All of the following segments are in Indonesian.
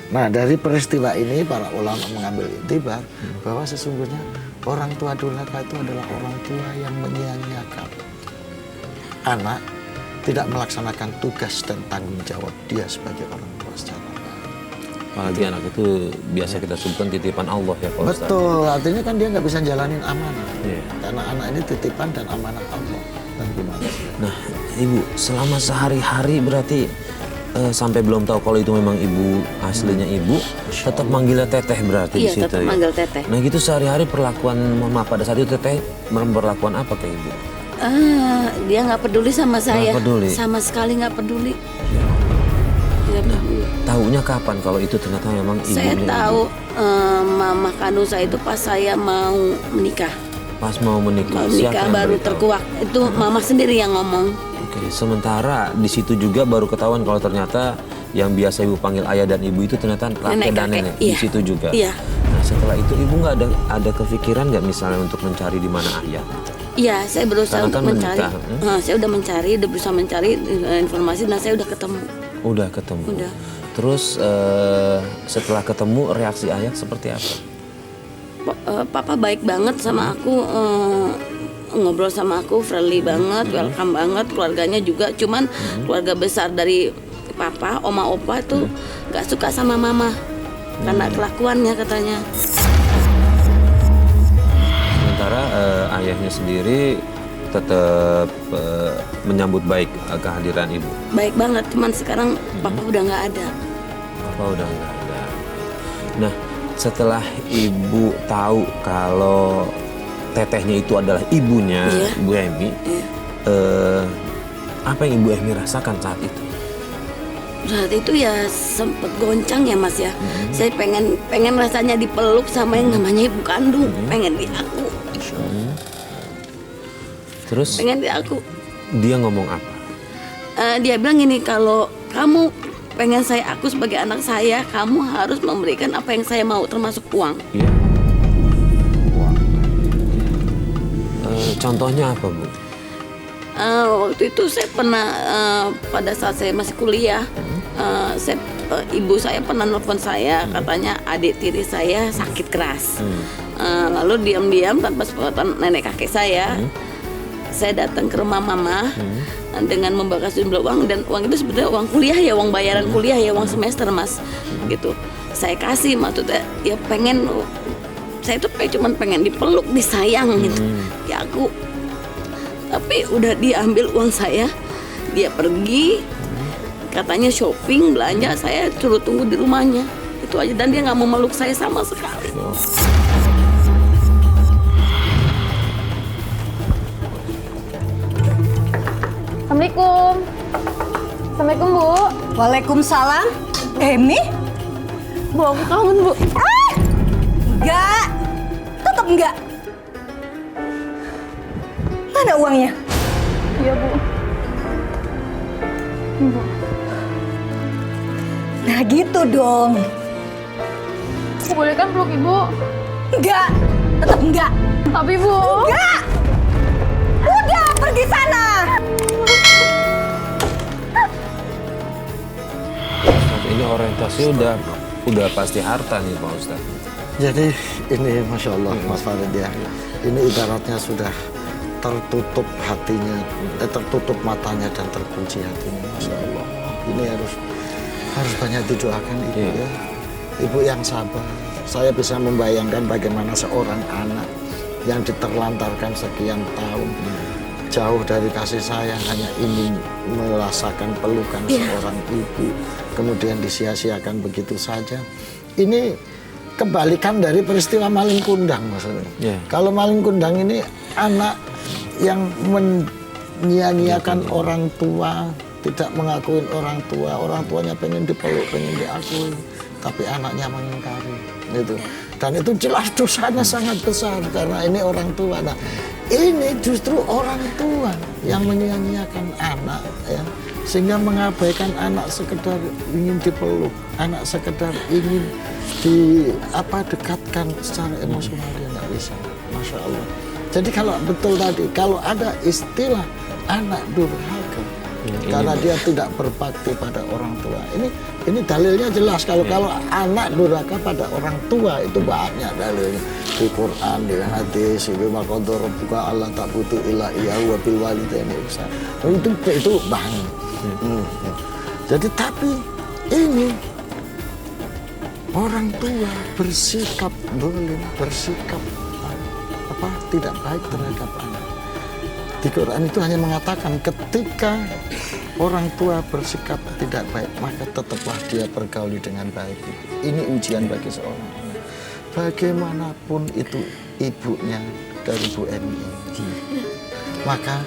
Nah, dari peristiwa ini para ulama mengambil iktibar bahwa sesungguhnya orang tua durhaka itu adalah orang tua yang menyia-nyiakan anak, tidak melaksanakan tugas dan tanggung jawab dia sebagai orang tua secara baik. Apalagi anak itu biasa kita sebutkan titipan Allah ya Pak Ustadz. Betul, artinya kan dia nggak bisa jalanin amanah. Iya. Karena anak ini titipan dan amanah Allah. Dan gimana sih? Nah, Ibu, selama sehari-hari berarti sampai belum tahu kalau itu memang ibu aslinya ibu, tetap manggilnya teteh berarti di Iya, situ tetap ya. manggil teteh. Nah, gitu sehari-hari perlakuan mama pada saat itu teteh berlakuan apa ke ibu? Dia nggak peduli sama saya. Nggak peduli. Sama sekali nggak peduli. Nggak peduli. Tahunya kapan kalau itu ternyata memang ibunya? Saya tahu ibu? mama kandung saya itu pas saya mau menikah. Pas mau menikah. Mau Siapa menikah yang baru beritahu? terkuak. Itu mama sendiri yang ngomong. Oke, sementara di situ juga baru ketahuan kalau ternyata yang biasa ibu panggil ayah dan ibu itu ternyata kakek dan Kakek. nenek di Iya. situ juga. Iya. Nah, setelah itu ibu nggak ada kepikiran nggak misalnya untuk mencari di mana ayah? Iya, saya berusaha Karena untuk kan mencari. menikah, Saya udah mencari, udah berusaha mencari informasi dan saya udah ketemu. Udah ketemu. Udah. Terus setelah ketemu reaksi ayah seperti apa? Papa baik banget sama aku, ngobrol sama aku friendly banget, welcome banget, keluarganya juga. Cuman keluarga besar dari papa, oma opa tuh nggak suka sama mama karena kelakuannya katanya. Sementara ayahnya sendiri tetap menyambut baik kehadiran ibu. Baik banget, cuman sekarang papa udah nggak ada. Apa udah nggak ada? Nah, setelah ibu tahu kalau tetehnya itu adalah ibunya, Iya. Bu Emi, Iya. apa yang Ibu Emi rasakan saat itu? Saat itu ya sempet goncang ya Mas ya. Saya pengen rasanya dipeluk sama yang namanya ibu kandung, pengen diaku, Terus pengen diaku. dia ngomong apa? Dia bilang gini, kalau kamu pengen saya aku sebagai anak saya, kamu harus memberikan apa yang saya mau, termasuk uang. Iya. Contohnya apa, Bu? Waktu itu saya pernah pada saat saya masih kuliah, ibu saya pernah nelfon saya, katanya adik tiri saya sakit keras. Lalu diam-diam tanpa sepengetahuan nenek kakek saya datang ke rumah mama dengan membawa sejumlah uang, dan uang itu sebenarnya uang kuliah ya, uang bayaran kuliah ya, uang semester Mas, gitu. Saya kasih, maksudnya ya pengen, saya tuh cuma pengen dipeluk, disayang gitu, ya aku. Tapi udah diambil uang saya, dia pergi, katanya shopping, belanja, saya suruh tunggu di rumahnya, itu aja, dan dia nggak mau meluk saya sama sekali. Assalamualaikum. Assalamualaikum, Bu. Waalaikumsalam. Emi? Bu, aku kangen, Bu. Enggak. Tetap enggak. Mana uangnya? Iya, Bu. Bu. Nah gitu dong. Aku boleh kan peluk Ibu? Enggak. Tetap enggak. Tapi, Bu. Enggak. Udah pergi sana. Ini orientasi udah pasti harta nih Pak Ustadz. Jadi ini Masya Allah Mas Farid ya, ini ibaratnya sudah tertutup hatinya, tertutup matanya dan terkunci hatinya. Masya Allah, ini harus banyak didoakan ibu ya, ibu yang sabar. Saya bisa membayangkan bagaimana seorang anak yang diterlantarkan sekian tahun, jauh dari kasih sayang, hanya ingin merasakan pelukan seorang ibu, kemudian disia-siakan begitu saja. Ini kebalikan dari peristiwa maling kundang maksudnya. Kalau maling kundang ini anak yang menyia-nyiakan orang tua, tidak mengakuin orang tuanya pengen dipeluk, pengen diakui, tapi anaknya mengingkari, gitu. Dan itu jelas dosanya sangat besar karena ini orang tua. Nah, ini justru orang tua yang menyia-nyiakan anak, ya, sehingga mengabaikan anak sekedar ingin dipeluk, anak sekedar ingin dekatkan secara emosional, dia nggak bisa. Masya Allah. Jadi kalau betul tadi, kalau ada istilah anak durhaka, karena dia tidak berbakti pada orang tua. Ini dalilnya jelas kalau anak durhaka pada orang tua itu banyak dalilnya di Quran, di hadis, di maqadir rabbuka alla ta'budu illa iyyahu wa bil walidaini ihsan. Itu banyak. Jadi tapi ini orang tua bersikap zalim, bersikap tidak baik terhadap anak. Di Quran itu hanya mengatakan ketika orang tua bersikap tidak baik, maka tetaplah dia bergauli dengan baik. Ini ujian bagi seorang anak. Bagaimanapun itu ibunya dari Bu Emi ini, maka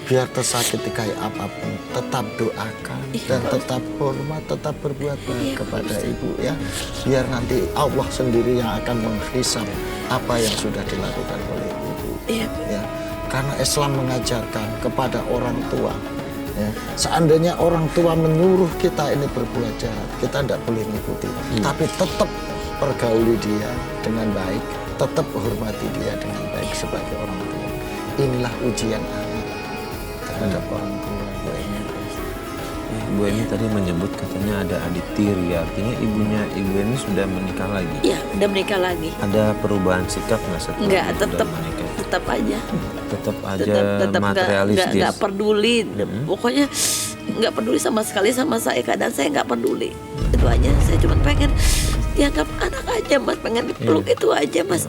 biar tersakiti kayak apapun, tetap doakan dan tetap hormat, tetap berbuat baik kepada ibu ya. Biar nanti Allah sendiri yang akan menghisab apa yang sudah dilakukan oleh ibu. Ya. Karena Islam mengajarkan kepada orang tua, ya, seandainya orang tua menyuruh kita ini berbuat jahat, kita tidak boleh mengikuti, tapi tetap pergauli dia dengan baik, tetap hormati dia dengan baik sebagai orang tua. Inilah ujian anak terhadap orang tua. Bu Emi tadi menyebut katanya ada adik tiri, artinya ibunya Ibu Emi sudah menikah lagi? Iya, udah menikah lagi. Ada perubahan sikap nggak setelah Enggak, sudah menikah? tetap aja. Tetap aja Tetap materialistis? nggak peduli. Pokoknya nggak peduli sama sekali sama saya, keadaan saya nggak peduli. Itu aja, saya cuma pengen dianggap anak aja Mas, pengen dipeluk itu aja Mas.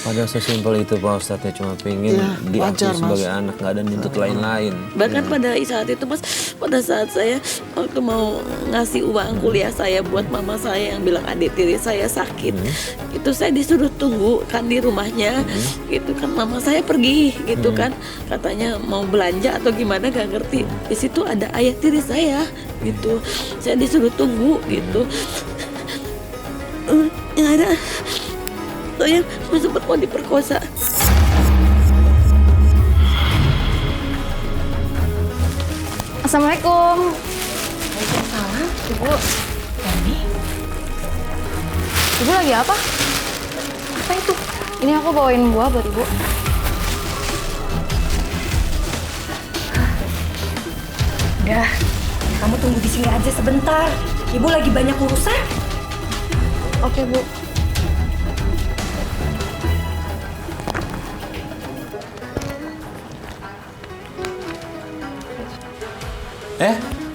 Padahal sesimpel itu Pak Ustadz, ya cuma pengen diakui sebagai anak, nggak ada nuntut lain-lain. Bahkan pada saat itu Mas, pada saat saya waktu mau ngasih uang kuliah saya buat mama saya yang bilang adik tiri saya sakit, itu saya disuruh tunggu kan di rumahnya, gitu kan mama saya pergi gitu kan, katanya mau belanja atau gimana gak ngerti. Di situ ada ayah tiri saya gitu, saya disuruh tunggu gitu. Ya ada. Saya sempat mau diperkosa. Assalamualaikum. Waalaikumsalam. Ibu. Ibu lagi apa? Apa itu? Ini aku bawain buah buat ibu. Udah, kamu tunggu di sini aja sebentar. Ibu lagi banyak urusan. Oke, Bu.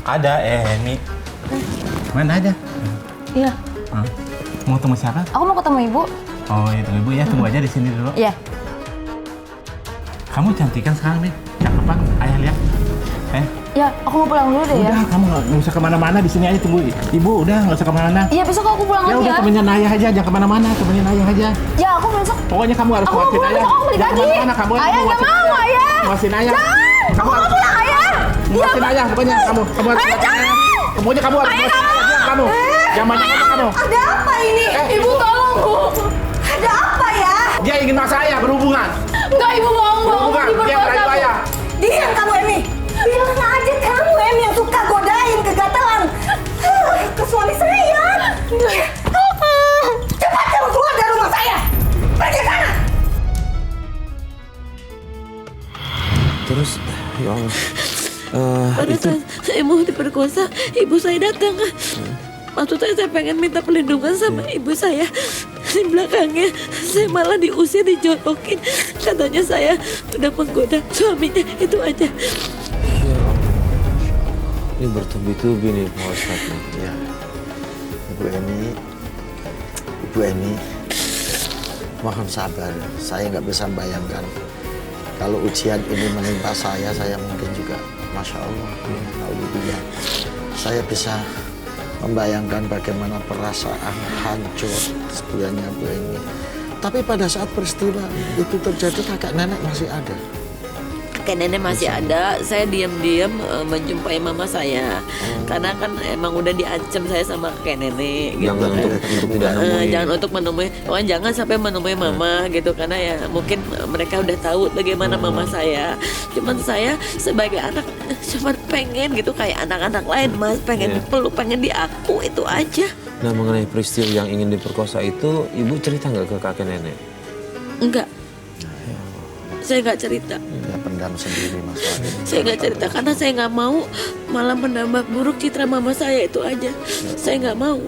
Ada Emi. Mana ada? Iya. Mau temu siapa? Aku mau ketemu ibu. Oh, itu ibu ya, tunggu aja di sini dulu. Iya. Kamu cantik kan sekarang nih, cakep kan? Ayah lihat. Ya, aku mau pulang dulu deh ya. Udah, kamu nggak usah kemana-mana, di sini aja tunggu. Ibu, udah nggak usah kemana-mana. Iya, besok aku pulang Ya lagi udah, ya. temenin ayah aja, jangan kemana-mana, temenin ayah aja. Ya, aku besok. Pokoknya kamu harus Aku mau nguatin pulang, ayah. besok aku balik Jangan lagi. kemana-mana, kamu Ayah nggak nguatin mau, ayah. Nguatin ayah. Jangan. Kamu Aku mau pulang, ayah. nguatin ayah, pokoknya kamu harus Ayah, nguatin jangan. ayah. Pokoknya kamu harus nguatin ayah, diam kamu. Jangan banyak ngomong kamu. Ada apa ini? Ibu tolong, Bu. Ada apa ya? Dia ingin maksa ayah berhubungan. Enggak, ibu bohong, Bu. Aku Berhubungan, dia diperkosa, merayu Bu. ayah. Diam kamu Emi. Bilang aja kamu Emi yang suka godain kegatelan ke suami saya. Cepat kamu keluar dari rumah saya. Pergi sana. Terus, ya Allah. Pada saat saya mau diperkosa, ibu saya datang. Maksud saya pengen minta perlindungan sama ibu saya. Di belakangnya saya malah diusir, dijorokin. Katanya saya udah menggoda suaminya, itu aja. Ya Allah. Ini bertubi-tubi nih Pak Ustadz nih. Ya, Ibu Emi, mohon sabar. Saya nggak bisa membayangkan kalau ujian ini menimpa saya mungkin juga, masya Allah, alhamdulillah. Saya bisa membayangkan bagaimana perasaan hancur sebenarnya Bu Emi. Tapi pada saat peristiwa itu terjadi, kakek nenek masih ada. Kakek nenek masih ada. Saya diam-diam menjumpai mama saya. Karena kan emang udah diancam saya sama kakek nenek gitu. Jangan untuk tidak menemui. Jangan untuk menemui. Pokoknya jangan sampai menemui mama gitu. Karena ya mungkin mereka udah tahu bagaimana mama saya. Cuman saya sebagai anak cuma pengen gitu kayak anak-anak lain, Mas. Pengen dipeluk, pengen diaku, itu aja. Nah, mengenai peristiwa yang ingin diperkosa itu, ibu cerita nggak ke kakek nenek? Enggak. Saya nggak cerita. Ya pendam sendiri masalahnya. Saya nggak cerita karena saya nggak mau malah menambah buruk citra mama saya itu aja. Saya nggak mau.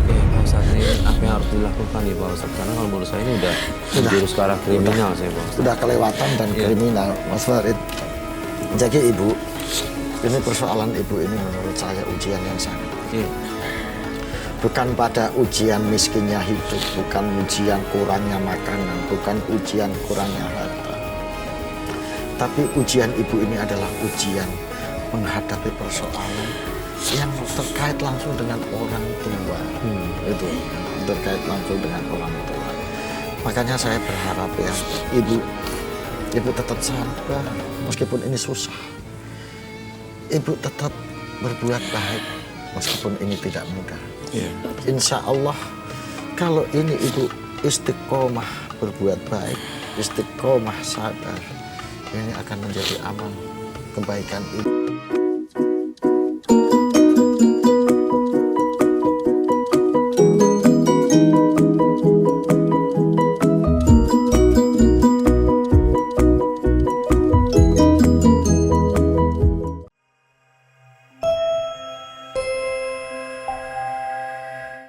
Pak Ustadz, ini apa yang harus dilakukan nih Pak Ustadz? Karena kalau menurut saya ini udah menjurus ke arah kriminal saya Pak Ustadz. Sudah kelewatan dan kriminal, Mas Farid. Jadi ibu, ini persoalan ibu ini menurut saya ujian yang sangat. Iya. Bukan pada ujian miskinnya hidup, bukan ujian kurangnya makanan, bukan ujian kurangnya harta. Tapi ujian ibu ini adalah ujian menghadapi persoalan yang terkait langsung dengan orang tua. Itu terkait langsung dengan orang tua. Makanya saya berharap ya, ibu tetap sabar meskipun ini susah. Ibu tetap berbuat baik meskipun ini tidak mudah. Insya Allah kalau ini ibu istiqomah berbuat baik, istiqomah sadar, ini akan menjadi amal kebaikan ibu.